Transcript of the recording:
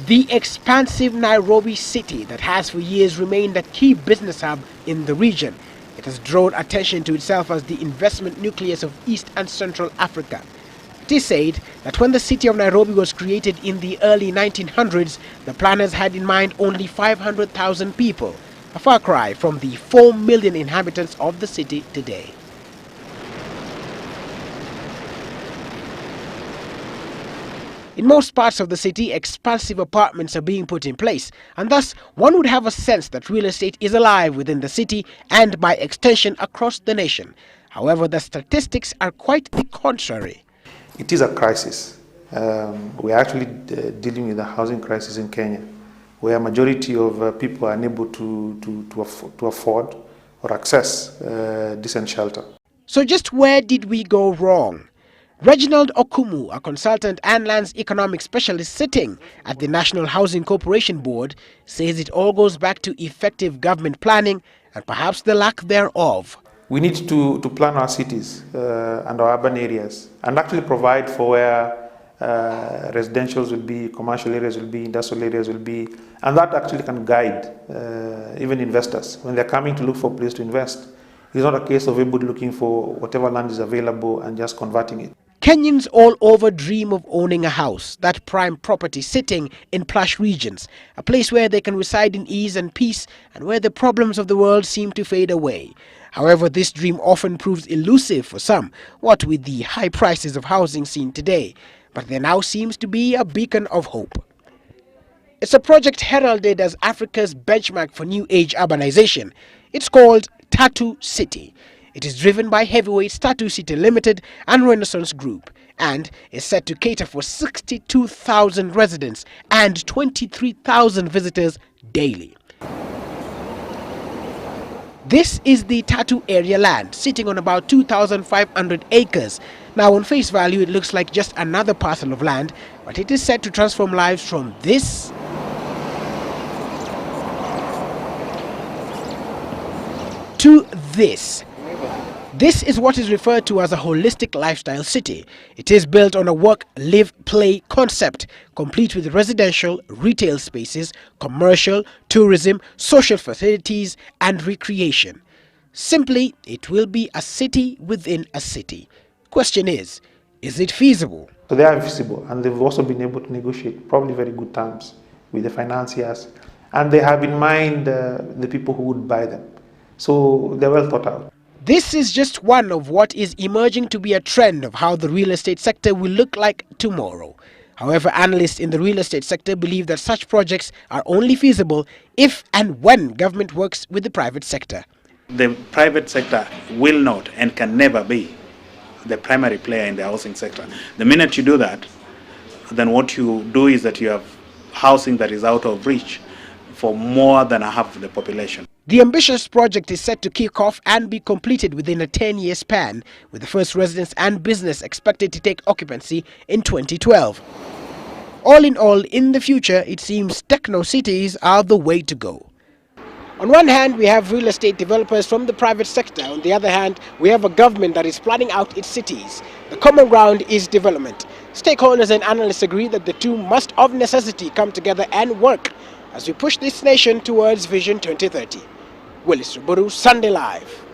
The expansive Nairobi city that has for years remained a key business hub in the region. It has drawn attention to itself as the investment nucleus of East and Central Africa. It is said that when the city of Nairobi was created in the early 1900s, the planners had in mind only 500,000 people, a far cry from the 4 million inhabitants of the city today. In most parts of the city, expansive apartments are being put in place, and thus one would have a sense that real estate is alive within the city and by extension across the nation. However, the statistics are quite the contrary. It is a crisis. We are actually dealing with a housing crisis in Kenya, where a majority of people are unable to afford or access decent shelter. So just where did we go wrong? Reginald Okumu, a consultant and lands economic specialist sitting at the National Housing Corporation Board, says it all goes back to effective government planning and perhaps the lack thereof. We need to plan our cities and our urban areas and actually provide for where residentials will be, commercial areas will be, industrial areas will be, and that actually can guide even investors when they're coming to look for a place to invest. It's not a case of everybody looking for whatever land is available and just converting it. Kenyans all over dream of owning a house, that prime property sitting in plush regions, a place where they can reside in ease and peace and where the problems of the world seem to fade away. However, this dream often proves elusive for some, what with the high prices of housing seen today. But there now seems to be a beacon of hope. It's a project heralded as Africa's benchmark for new age urbanization. It's called Tatu City. It is driven by heavyweights Tatu City Limited and Renaissance Group and is set to cater for 62,000 residents and 23,000 visitors daily. This is the Tatu area land, sitting on about 2,500 acres. Now on face value it looks like just another parcel of land, but it is set to transform lives from this to this. This is what is referred to as a holistic lifestyle city. It is built on a work, live, play concept, complete with residential, retail spaces, commercial, tourism, social facilities, and recreation. Simply, it will be a city within a city. Question is it feasible? So they are feasible, and they've also been able to negotiate probably very good terms with the financiers, and they have in mind the people who would buy them. So they're well thought out. This is just one of what is emerging to be a trend of how the real estate sector will look like tomorrow. However, analysts in the real estate sector believe that such projects are only feasible if and when government works with the private sector. The private sector will not and can never be the primary player in the housing sector. The minute you do that, then what you do is that you have housing that is out of reach for more than half of the population. The ambitious project is set to kick off and be completed within a 10-year span, with the first residence and business expected to take occupancy in 2012. All in all, in the future, it seems techno cities are the way to go. On one hand, we have real estate developers from the private sector. On the other hand, we have a government that is planning out its cities. The common ground is development. Stakeholders and analysts agree that the two must of necessity come together and work as we push this nation towards Vision 2030. Willis Raburu, Sunday Live.